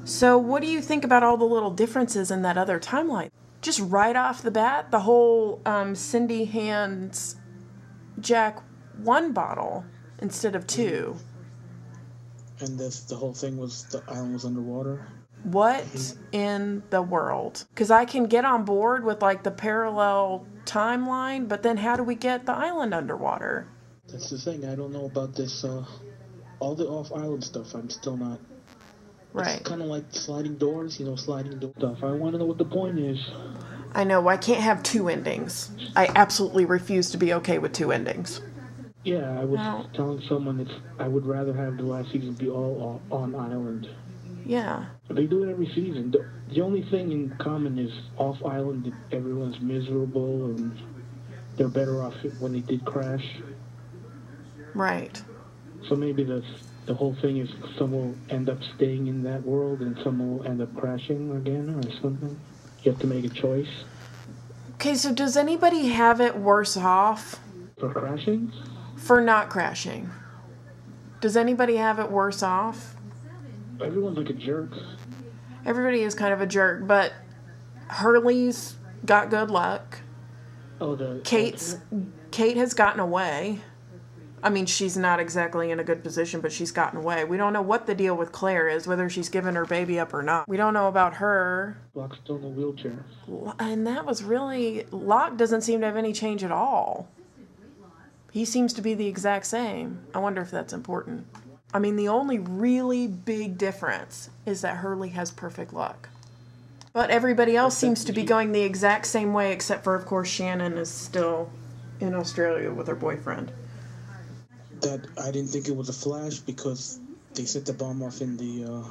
So what do you think about all the little differences in that other timeline? Just right off the bat, the whole Cindy hands Jack one bottle instead of two. And the whole thing was the island was underwater? What in the world? Because I can get on board with like the parallel timeline, but then how do we get the island underwater? That's the thing. I don't know about this. All the off-island stuff, I'm still not. Right. It's kind of like sliding doors, sliding door stuff. I want to know what the point is. I know. I can't have two endings. I absolutely refuse to be okay with two endings. Yeah, I was telling someone I would rather have the last season be all on island. Yeah. They do it every season. The only thing in common is off island, everyone's miserable and they're better off when they did crash. Right. So maybe the whole thing is some will end up staying in that world and some will end up crashing again or something. You have to make a choice. Okay, so does anybody have it worse off? For crashing? For not crashing. Does anybody have it worse off? Everyone's like a jerk. Everybody is kind of a jerk, but Hurley's got good luck. Oh, Kate has gotten away. I mean, she's not exactly in a good position, but she's gotten away. We don't know what the deal with Claire is, whether she's given her baby up or not. We don't know about her. Locke's still in a wheelchair. And that was really... Locke doesn't seem to have any change at all. He seems to be the exact same. I wonder if that's important. I mean, the only really big difference is that Hurley has perfect luck. But everybody else seems to be going the exact same way, except for, of course, Shannon is still in Australia with her boyfriend. That I didn't think it was a flash because they set the bomb off in the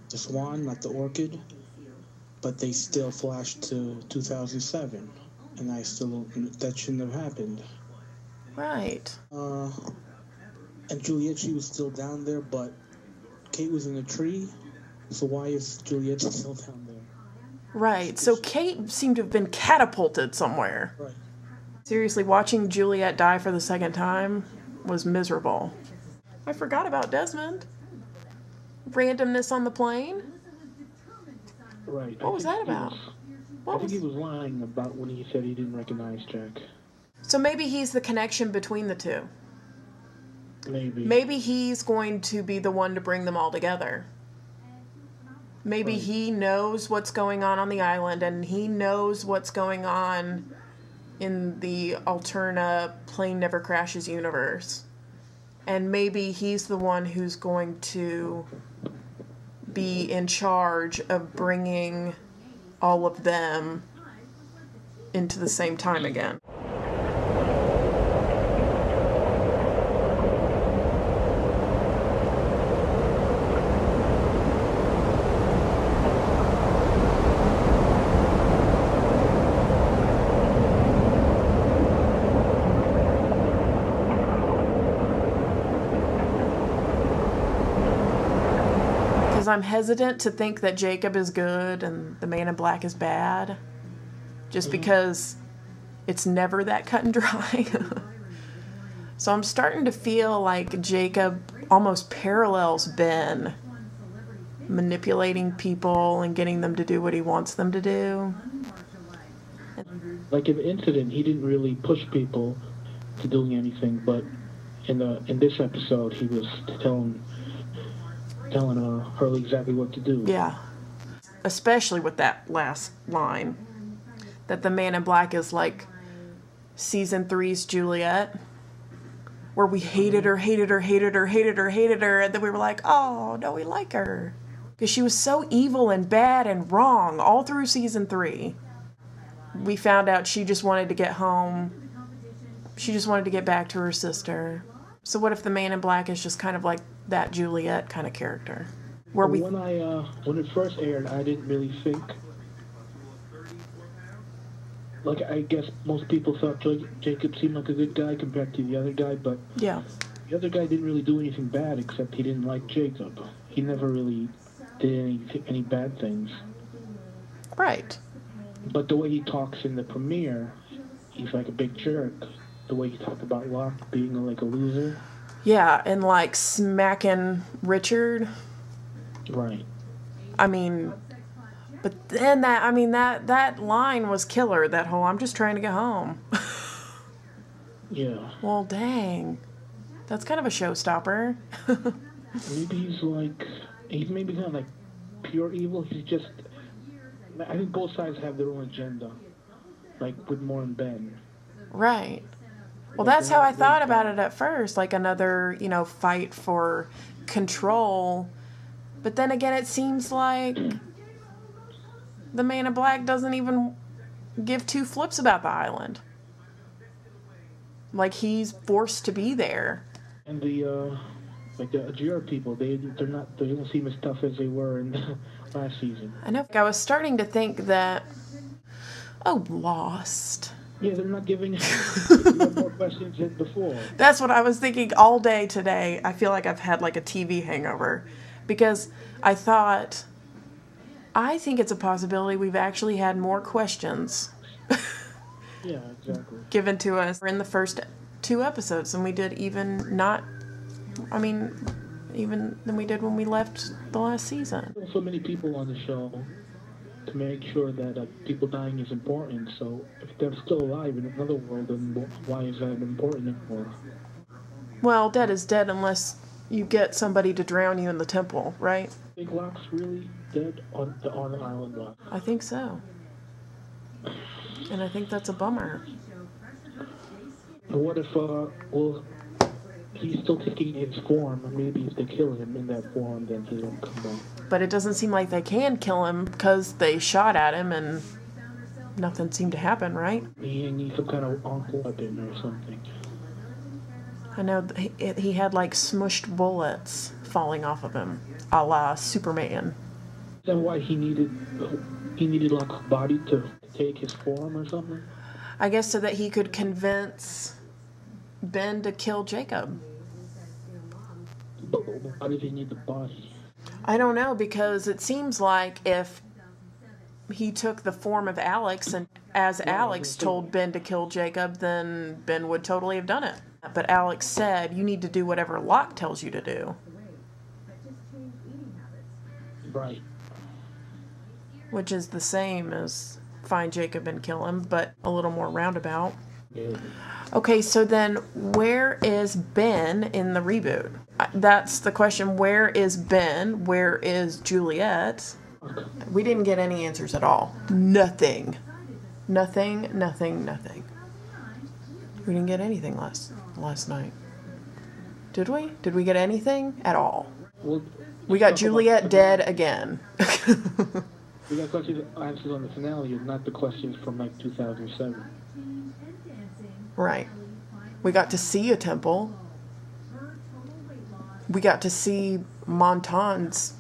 Swan, not the Orchid, but they still flashed to 2007, and that shouldn't have happened. Right. And Juliet, she was still down there, but Kate was in a tree, so why is Juliet still down there? Right, so Kate seemed to have been catapulted somewhere. Right. Seriously, watching Juliet die for the second time was miserable. I forgot about Desmond. Randomness on the plane? Right. What was that about? I think he was lying about when he said he didn't recognize Jack. So maybe he's the connection between the two. Maybe. Maybe he's going to be the one to bring them all together. Maybe he knows what's going on the island, and he knows what's going on in the Alterna Plane Never Crashes universe. And maybe he's the one who's going to be in charge of bringing all of them into the same time again. I'm hesitant to think that Jacob is good and the Man in Black is bad, just because it's never that cut and dry. So I'm starting to feel like Jacob almost parallels Ben, manipulating people and getting them to do what he wants them to do. Like in the incident, he didn't really push people to doing anything, but in this episode, he was telling Hurley exactly what to do. Yeah. Especially with that last line. That the Man in Black is like season 3's Juliet. Where we hated her, and then we were like, oh, no, we like her. Because she was so evil and bad and wrong all through season 3. We found out she just wanted to get home. She just wanted to get back to her sister. So what if the Man in Black is just kind of like that Juliet kind of character? When it first aired, I didn't really think. Like, I guess most people thought Jacob seemed like a good guy compared to the other guy, but yeah, the other guy didn't really do anything bad except he didn't like Jacob. He never really did any bad things. Right. But the way he talks in the premiere, he's like a big jerk. The way he talked about Locke being like a loser. Yeah, and like smacking Richard. Right. I mean, but then that line was killer. That whole "I'm just trying to get home." Yeah. Well, dang, that's kind of a showstopper. Maybe he's maybe not like pure evil. He's just. I think both sides have their own agenda, like with Moore and Ben. Right. Well, that's how I thought about it at first, like another, fight for control. But then again, it seems like the Man in Black doesn't even give two flips about the island. Like he's forced to be there. And the GR people, they don't seem as tough as they were in the last season. I know. I was starting to think that, Lost. Yeah, they're not giving more questions than before. That's what I was thinking all day today. I feel like I've had like a TV hangover because I think it's a possibility we've actually had more questions Yeah, exactly. given to us in the first 2 episodes than we did even than we did when we left the last season. So many people on the show to make sure that people dying is important. So if they're still alive in another world, then why is that important anymore? Well, dead is dead unless you get somebody to drown you in the temple, right? Think Locke's really dead on the island Locke? I think so. And I think that's a bummer. But what if, he's still taking his form, and maybe if they kill him in that form, then he'll come back. But it doesn't seem like they can kill him because they shot at him and nothing seemed to happen, right? He needs some kind of on weapon or something. I know he had like smushed bullets falling off of him, a la Superman. Is that why he needed Locke's body to take his form or something? I guess so that he could convince Ben to kill Jacob. But why did he need the body? I don't know, because it seems like if he took the form of Alex and as Alex told Ben to kill Jacob, then Ben would totally have done it. But Alex said, you need to do whatever Locke tells you to do. Right. Which is the same as find Jacob and kill him, but a little more roundabout. Yeah. Okay, so then where is Ben in the reboot? That's the question. Where is Ben? Where is Juliet? We didn't get any answers at all. Nothing. Nothing. We didn't get anything last night. Did we? Did we get anything at all? Well, We got Juliet dead again. We got answers on the finale, not the questions from 2007. Right. We got to see a temple. We got to see Montan's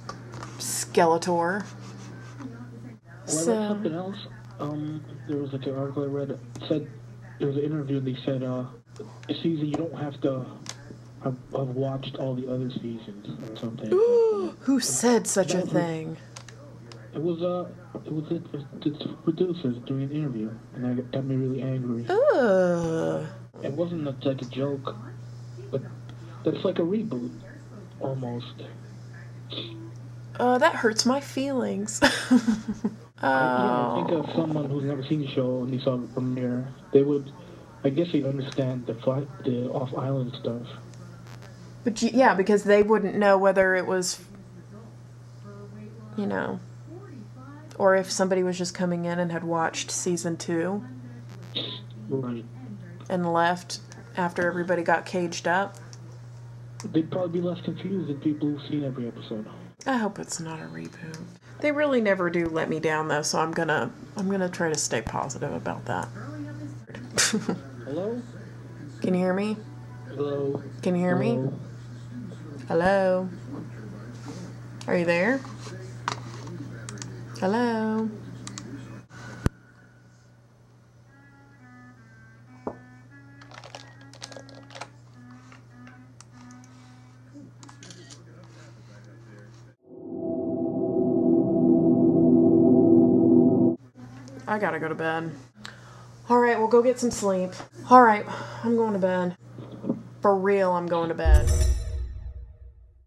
Skeletor. Well, I read something else. There was an article I read. Said there was an interview. They said a season you don't have to have watched all the other seasons or something. Who said such a thing? It was the producers doing an interview, and that got me really angry. It wasn't like a joke, but that's like a reboot, almost. That hurts my feelings. I think of someone who's never seen the show and they saw the premiere, they would, I guess they'd understand the off-island stuff. But yeah, because they wouldn't know whether it was, or if somebody was just coming in and had watched season 2 Right. and left after everybody got caged up. They'd probably be less confused than people who've seen every episode. I hope it's not a reboot. They really never do let me down though, so I'm gonna try to stay positive about that. Hello? Can you hear me? Hello? Can you hear me? Hello? Are you there? Hello? I gotta go to bed. Alright, well go get some sleep. Alright, I'm going to bed. For real, I'm going to bed.